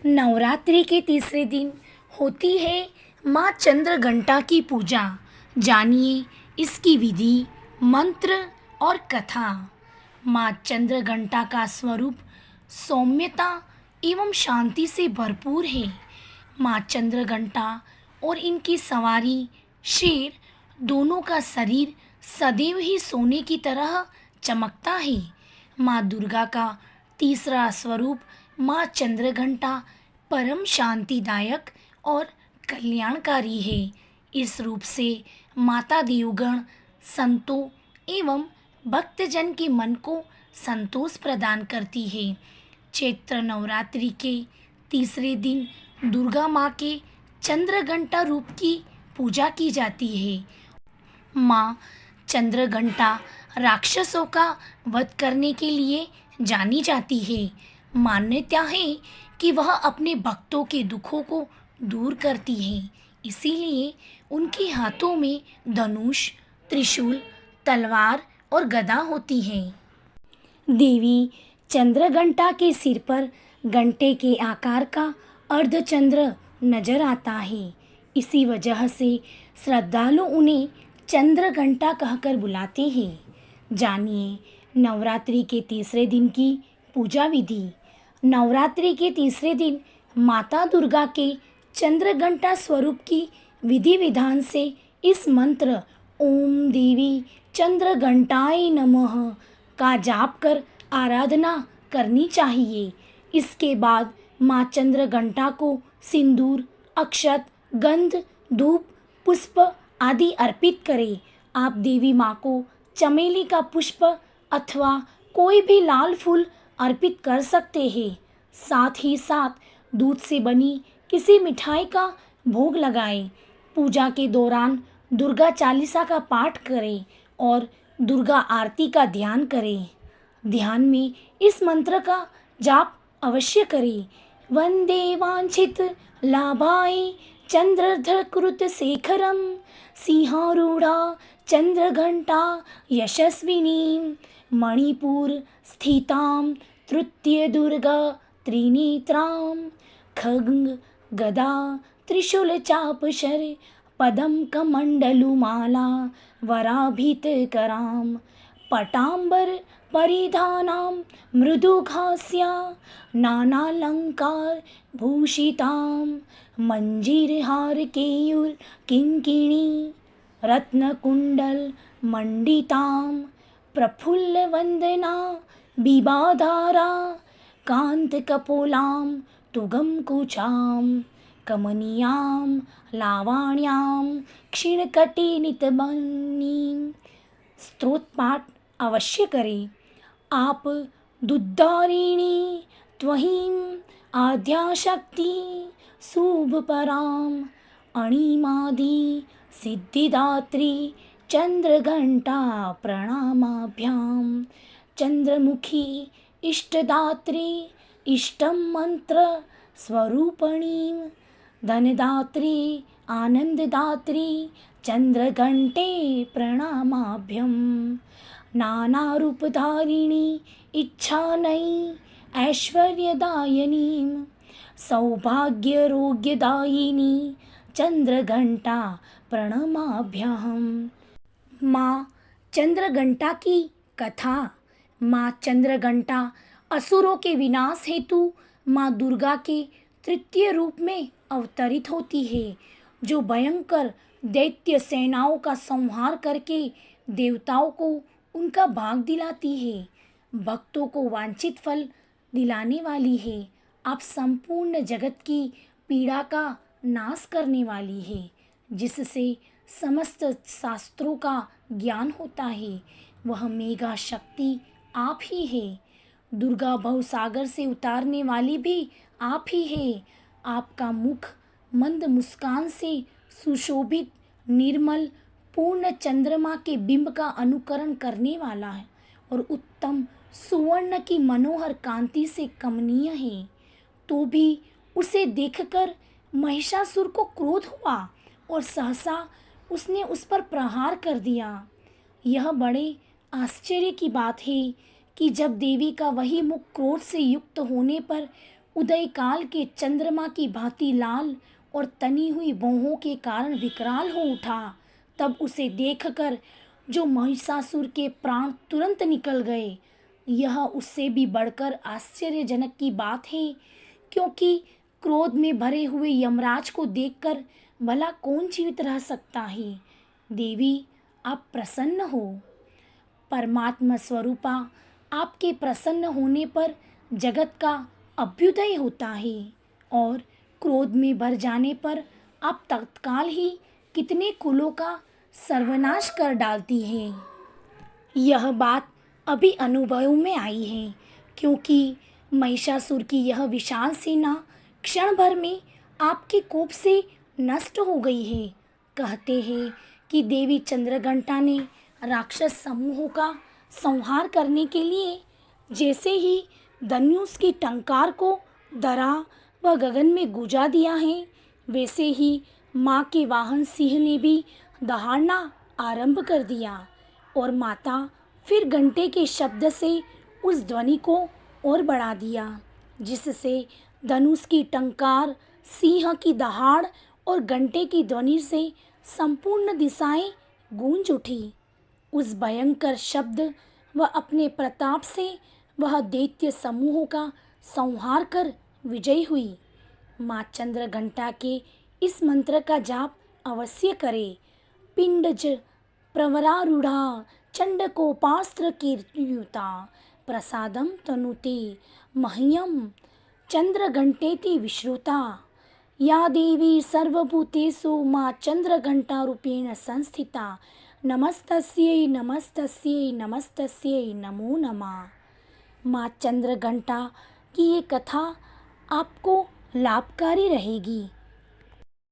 नवरात्रि के तीसरे दिन होती है माँ चंद्रघंटा की पूजा। जानिए इसकी विधि, मंत्र और कथा। माँ चंद्रघंटा का स्वरूप सौम्यता एवं शांति से भरपूर है। माँ चंद्रघंटा और इनकी सवारी शेर दोनों का शरीर सदैव ही सोने की तरह चमकता है। माँ दुर्गा का तीसरा स्वरूप माँ चंद्रघंटा परम शांतिदायक और कल्याणकारी है। इस रूप से माता देवगण संतों एवं भक्तजन के मन को संतोष प्रदान करती है। चैत्र नवरात्रि के तीसरे दिन दुर्गा माँ के चंद्रघंटा रूप की पूजा की जाती है। माँ चंद्रघंटा राक्षसों का वध करने के लिए जानी जाती है। मान्यता है कि वह अपने भक्तों के दुखों को दूर करती है, इसीलिए उनके हाथों में धनुष, त्रिशूल, तलवार और गदा होती है। देवी चंद्रघंटा के सिर पर घंटे के आकार का अर्धचंद्र नजर आता है। इसी वजह से श्रद्धालु उन्हें चंद्रघंटा कहकर बुलाते हैं। जानिए नवरात्रि के तीसरे दिन की पूजा विधि। नवरात्रि के तीसरे दिन माता दुर्गा के चंद्रघंटा स्वरूप की विधि विधान से इस मंत्र ओम देवी चंद्रघंटाय नमः का जाप कर आराधना करनी चाहिए। इसके बाद माँ चंद्रघंटा को सिंदूर, अक्षत, गंध, धूप, पुष्प आदि अर्पित करें। आप देवी माँ को चमेली का पुष्प अथवा कोई भी लाल फूल अर्पित कर सकते हैं। साथ ही साथ दूध से बनी किसी मिठाई का भोग लगाएं। पूजा के दौरान दुर्गा चालीसा का पाठ करें और दुर्गा आरती का ध्यान करें। ध्यान में इस मंत्र का जाप अवश्य करें। वंदे वांछित लाभाय चंद्रधकृत शेखरम सिंहारूढ़ा चंद्रघंटा यशस्विनी मणिपुर स्थितां तृतीय दुर्गा त्रिनेत्रां खड्ग गदा त्रिशूल चापशर पदम कमंडलुमाला वराभितकरां पटांबर परिधानां मृदुघास्या नानालंकार भूषितां मंजीरहार केयूर किंकिणी रत्नकुंडल मंडितां प्रफुल्लवंदना बिबाधारा कांतकपोलां तुगमकुचां कमनीयां लावण्यां क्षीणकटिनितबनीं। स्तोत्र पाठ अवश्य करें। आप दुद्धारिणी त्वहीं आद्याशक्ति शुभपरां अणिमादि सिद्धिदात्री चंद्रघंटा प्रणामाभ्यां। चंद्रमुखी इष्टदात्री इष्टं मंत्र स्वरूपणीं धनदात्री आनंददात्री चंद्रघंटे प्रणामाभ्यं। नानारूपधारिणी इच्छानयी ऐश्वर्यदायिनीं सौभाग्यरोग्यदायिनी चंद्रघंटा प्रणमाभ्याम्। माँ चंद्रघंटा की कथा। माँ चंद्रघंटा असुरों के विनाश हेतु माँ दुर्गा के तृतीय रूप में अवतरित होती है, जो भयंकर दैत्य सेनाओं का संहार करके देवताओं को उनका भाग दिलाती है, भक्तों को वांछित फल दिलाने वाली है। आप संपूर्ण जगत की पीड़ा का नाश करने वाली है, जिससे समस्त शास्त्रों का ज्ञान होता है। वह मेघा शक्ति आप ही है। दुर्गा भवसागर से उतारने वाली भी आप ही है। आपका मुख मंद मुस्कान से सुशोभित, निर्मल, पूर्ण चंद्रमा के बिंब का अनुकरण करने वाला है और उत्तम सुवर्ण की मनोहर कांति से कमनीय है। तो भी उसे देखकर महिषासुर को क्रोध हुआ और सहसा उसने उस पर प्रहार कर दिया। यह बड़े आश्चर्य की बात है कि जब देवी का वही मुख क्रोध से युक्त होने पर उदय काल के चंद्रमा की भांति लाल और तनी हुई भौहों के कारण विकराल हो उठा। तब उसे देखकर जो महिषासुर के प्राण तुरंत निकल गए। यह उससे भी बढ़कर आश्चर्यजनक की बात है, क्योंकि क्रोध में भरे हुए यमराज को देखकर भला कौन जीवित रह सकता है। देवी, आप प्रसन्न हो। परमात्मा स्वरूपा, आपके प्रसन्न होने पर जगत का अभ्युदय होता है और क्रोध में भर जाने पर आप तत्काल ही कितने कुलों का सर्वनाश कर डालती हैं। यह बात अभी अनुभव में आई है, क्योंकि महिषासुर की यह विशाल सेना क्षण भर में आपके कोप से नष्ट हो गई है। कहते हैं कि देवी चंद्रघंटा ने राक्षस समूहों का संहार करने के लिए जैसे ही धनुष की टंकार को धरा व गगन में गुजा दिया है, वैसे ही माँ के वाहन सिंह ने भी दहाड़ना आरंभ कर दिया और माता फिर घंटे के शब्द से उस ध्वनि को और बढ़ा दिया, जिससे धनुष की टंकार, सिंह की दहाड़ और घंटे की ध्वनि से संपूर्ण दिशाएं गूंज उठी। उस भयंकर शब्द व अपने प्रताप से वह दैत्य समूहों का संहार कर विजयी हुई। माँ चंद्रघंटा के इस मंत्र का जाप अवश्य करें। पिंडज प्रवरारूढ़ा चंडकोपास्त्र कीर्तियुता प्रसादम तनुते मह्यम चंद्रघंटेति विश्रुता। या देवी सर्वभूतेषु माँ चंद्रघंटा रूपेण संस्थिता। नमस्तस्यै नमस्तस्यै नमस्तस्यै नमो नमः। माँ चंद्रघंटा की ये कथा आपको लाभकारी रहेगी।